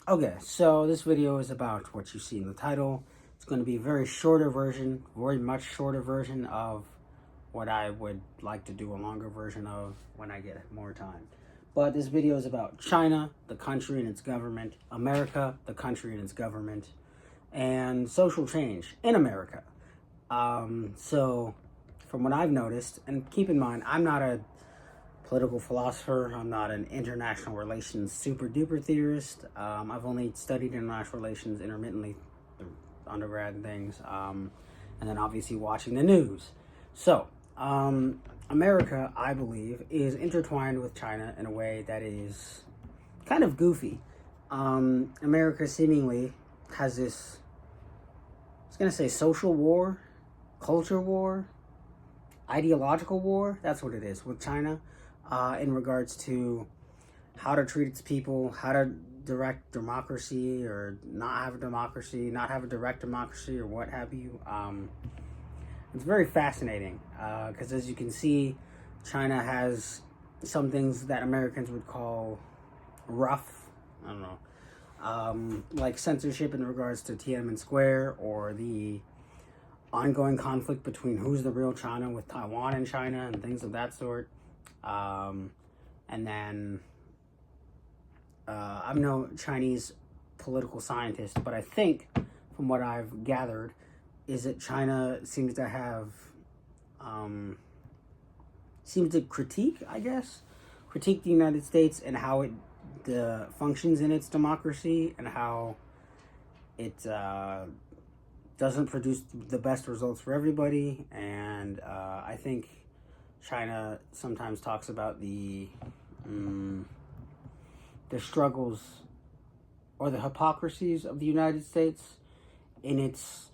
Okay, so this video is about what you see in the title. It's going to be a very much shorter version of what I would like to do a longer version of when I get more time. But this video is about China, the country and its government, America, the country and its government, and social change in America. So from what I've noticed, and keep in mind, I'm not a political philosopher. I'm not an international relations super duper theorist. I've only studied international relations intermittently through undergrad and things, and then obviously watching the news. So, America, I believe, is intertwined with China in a way that is kind of goofy. America seemingly has this, I was going to say social war, culture war, ideological war, that's what it is, with China. In regards to how to treat its people, how to direct democracy or not have a democracy, not have a direct democracy or what have you. It's very fascinating because as you can see, China has some things that Americans would call rough, I don't know, like censorship in regards to Tiananmen Square or the ongoing conflict between who's the real China with Taiwan and China and things of that sort. And then I'm no Chinese political scientist, but I think from what I've gathered is that China seems to have critique the United States and how it functions in its democracy and how it doesn't produce the best results for everybody. And I think China sometimes talks about the struggles or the hypocrisies of the United States in its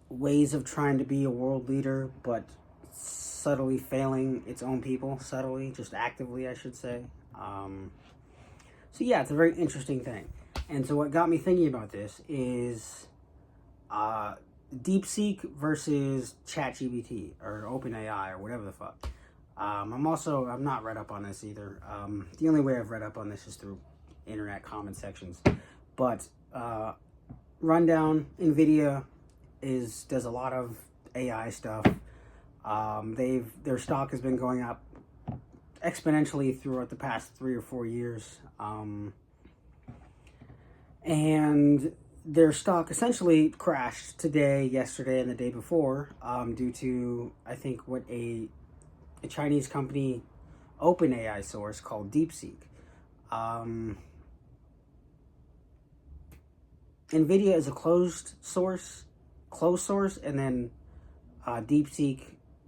ways of trying to be a world leader, but subtly failing its own people, just actively, I should say. So yeah, it's a very interesting thing. And so what got me thinking about this is DeepSeek versus ChatGPT or OpenAI or whatever the fuck. I'm not read up on this either. The only way I've read up on this is through internet comment sections. But rundown, NVIDIA does a lot of AI stuff. Their stock has been going up exponentially throughout the past 3 or 4 years. And their stock essentially crashed today, yesterday, and the day before due to, I think, what a Chinese company, OpenAI source called DeepSeek. NVIDIA is a closed source, and then DeepSeek,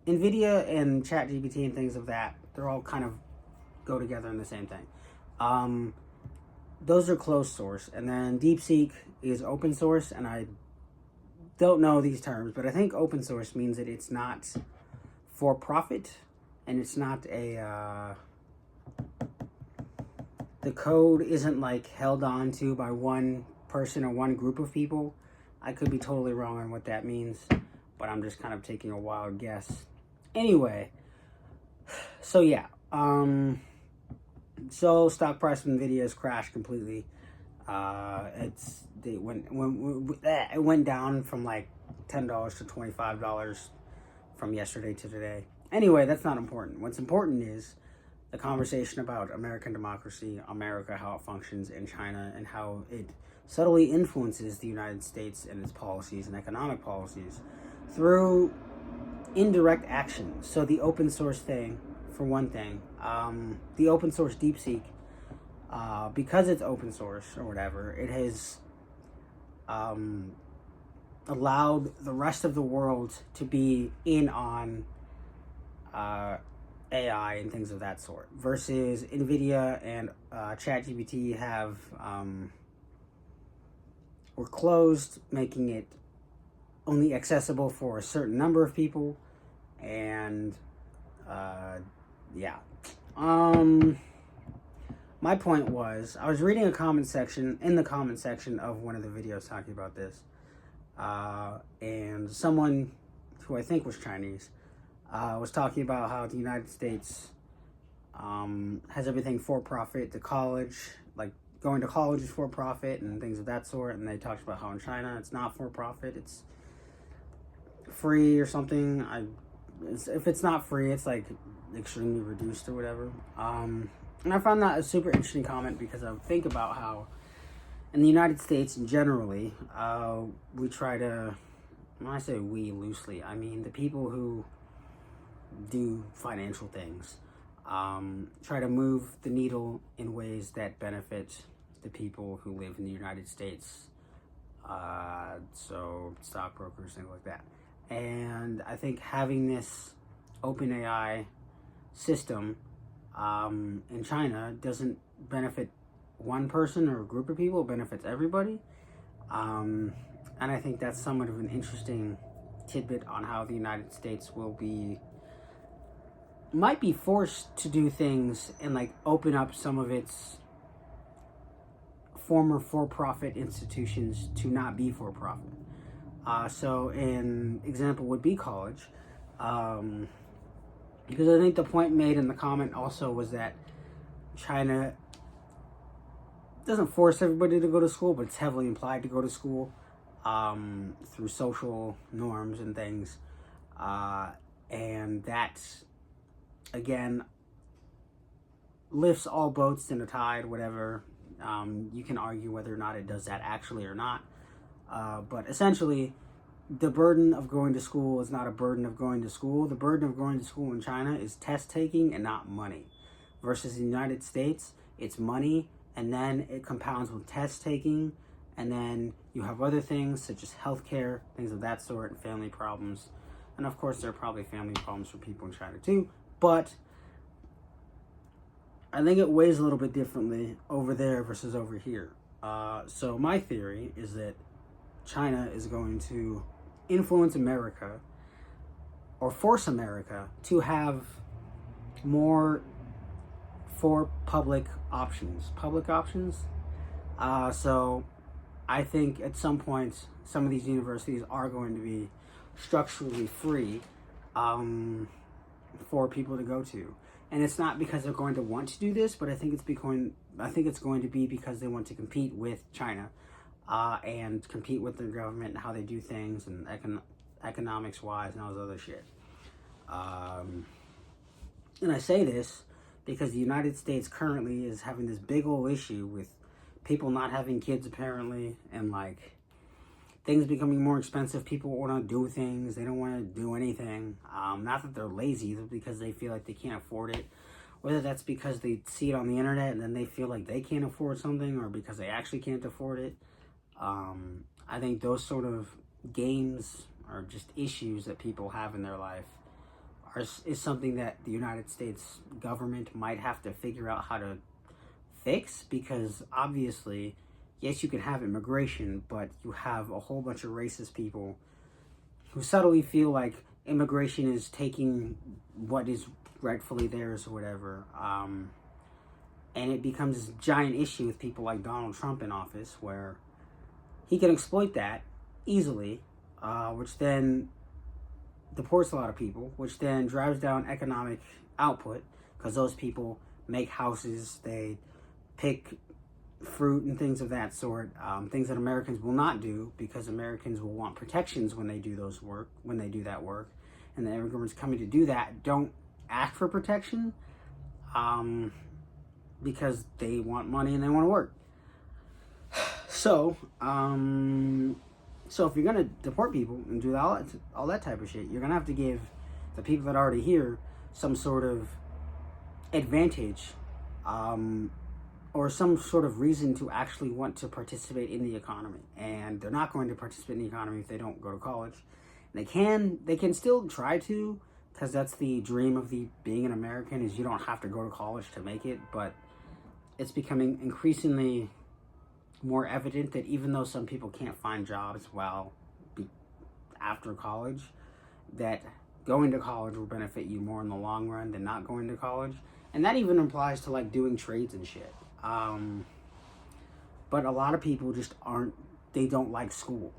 NVIDIA and ChatGPT and things of that, they're all kind of go together in the same thing. Those are closed source, and then DeepSeek is open source, and I don't know these terms, but I think open source means that it's not for profit, and it's not the code isn't like held on to by one person or one group of people. I could be totally wrong on what that means, but I'm just kind of taking a wild guess. Anyway, so yeah, so stock price of NVIDIA has crashed completely. It went down from like $10 to $25 from yesterday to today. Anyway, that's not important. What's important is the conversation about American democracy, America, how it functions in China, and how it subtly influences the United States and its policies and economic policies through indirect action. So the open source thing, for one thing, the open source DeepSeek, because it's open source or whatever, it has allowed the rest of the world to be in on AI and things of that sort, versus NVIDIA and ChatGPT were closed, making it only accessible for a certain number of people. And yeah. My point was, I was reading in the comment section of one of the videos talking about this, and someone who I think was Chinese was talking about how the United States has everything for profit, the college, like going to college is for profit and things of that sort. And they talked about how in China it's not for profit, it's free or something. If it's not free, it's like extremely reduced or whatever. And I found that a super interesting comment because I think about how in the United States generally, we try to, when I say we loosely, I mean the people who do financial things, try to move the needle in ways that benefit the people who live in the United States. So stockbrokers, things like that. And I think having this OpenAI system in China doesn't benefit one person or a group of people, it benefits everybody. And I think that's somewhat of an interesting tidbit on how the United States might be forced to do things and like open up some of its former for-profit institutions to not be for-profit. So an example would be college. Because I think the point made in the comment also was that China doesn't force everybody to go to school, but it's heavily implied to go to school through social norms and things. And that, again, lifts all boats in a tide, whatever. You can argue whether or not it does that actually or not. But essentially, the burden of going to school is not a burden of going to school. The burden of going to school in China is test taking and not money. Versus the United States, it's money, and then it compounds with test taking, and then you have other things such as healthcare, things of that sort, and family problems. And of course, there are probably family problems for people in China too, but I think it weighs a little bit differently over there versus over here. So my theory is that China is going to influence America or force America to have more for public options. So I think at some point, some of these universities are going to be structurally free for people to go to. And it's not because they're going to want to do this, but I think it's going to be because they want to compete with China and compete with their government and how they do things and economics wise and all this other shit. And I say this because the United States currently is having this big old issue with people not having kids apparently, and like things becoming more expensive. People want to do things, they don't want to do anything. Not that they're lazy, but because they feel like they can't afford it. Whether that's because they see it on the internet and then they feel like they can't afford something, or because they actually can't afford it. I think those sort of games or just issues that people have in their life is something that the United States government might have to figure out how to fix, because obviously, yes, you can have immigration, but you have a whole bunch of racist people who subtly feel like immigration is taking what is rightfully theirs or whatever. And it becomes this giant issue with people like Donald Trump in office, where he can exploit that easily, which then deports a lot of people, which then drives down economic output, because those people make houses, they pick fruit and things of that sort, things that Americans will not do, because Americans will want protections when they do that work, and the immigrants coming to do that don't ask for protection, because they want money and they want to work. So if you're gonna deport people and do all that type of shit, you're gonna have to give the people that are already here some sort of advantage, or some sort of reason to actually want to participate in the economy. And they're not going to participate in the economy if they don't go to college. They can still try to, because that's the dream of being an American, is you don't have to go to college to make it. But it's becoming increasingly more evident that even though some people can't find jobs after college, that going to college will benefit you more in the long run than not going to college. And that even applies to like doing trades and shit. But a lot of people just they don't like school.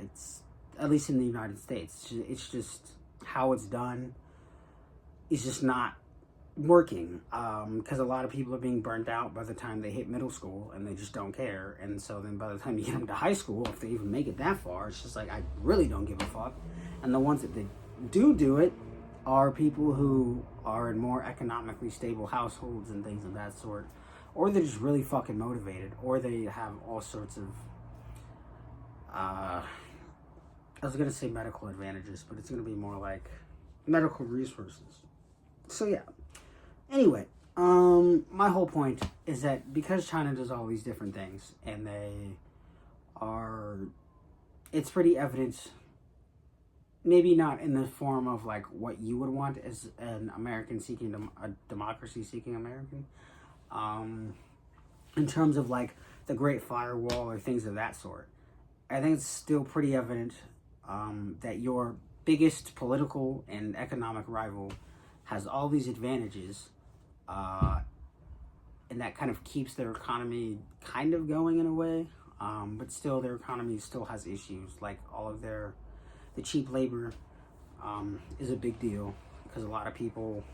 It's, at least in the United States, it's just how it's done. It's just not working, because a lot of people are being burnt out by the time they hit middle school and they just don't care. And so then by the time you get them to high school, if they even make it that far, it's just like, I really don't give a fuck. And the ones that they do it are people who are in more economically stable households and things of that sort, or they're just really fucking motivated, or they have all sorts of I was gonna say medical advantages, but it's gonna be more like medical resources. So yeah. Anyway, my whole point is that because China does all these different things, and it's pretty evident, maybe not in the form of like what you would want as an American seeking a democracy seeking American, in terms of like the Great Firewall or things of that sort. I think it's still pretty evident that your biggest political and economic rival has all these advantages, and that kind of keeps their economy kind of going in a way, but still their economy still has issues, like all of the cheap labor is a big deal, because a lot of people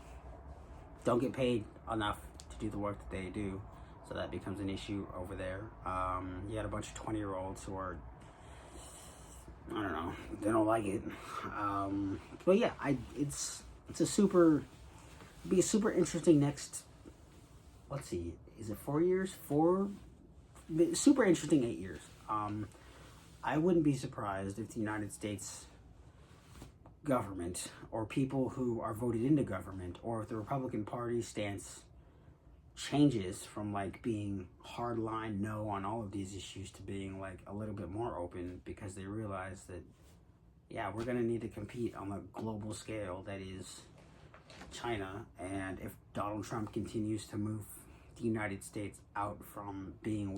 don't get paid enough to do the work that they do, so that becomes an issue over there. You had a bunch of 20-year-olds who are, I don't know, they don't like it, but yeah, it's a super interesting next, let's see, is it 4 years? Super interesting 8 years. I wouldn't be surprised if the United States government, or people who are voted into government, or if the Republican Party stance changes from like being hardline no on all of these issues to being like a little bit more open, because they realize that, yeah, we're going to need to compete on a global scale that is China. And if Donald Trump continues to move the United States out from being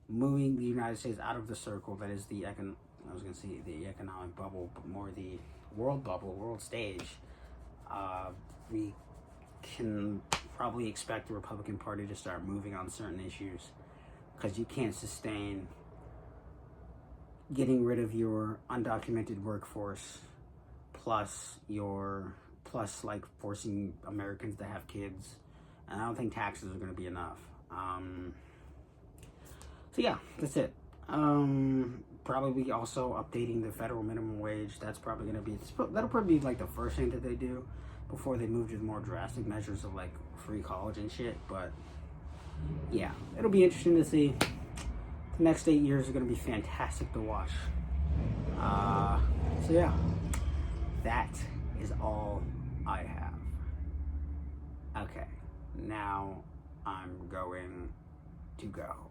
moving the United States out of the circle that is the economic bubble, but more the world stage, we can probably expect the Republican Party to start moving on certain issues, because you can't sustain getting rid of your undocumented workforce plus like forcing Americans to have kids, and I don't think taxes are going to be enough. So yeah, that's it. Probably also updating the federal minimum wage. That'll probably be like the first thing that they do before they move to the more drastic measures of like free college and shit. But yeah, it'll be interesting to see. The next 8 years are going to be fantastic to watch. So yeah, that is all I have. Okay, now I'm going to go.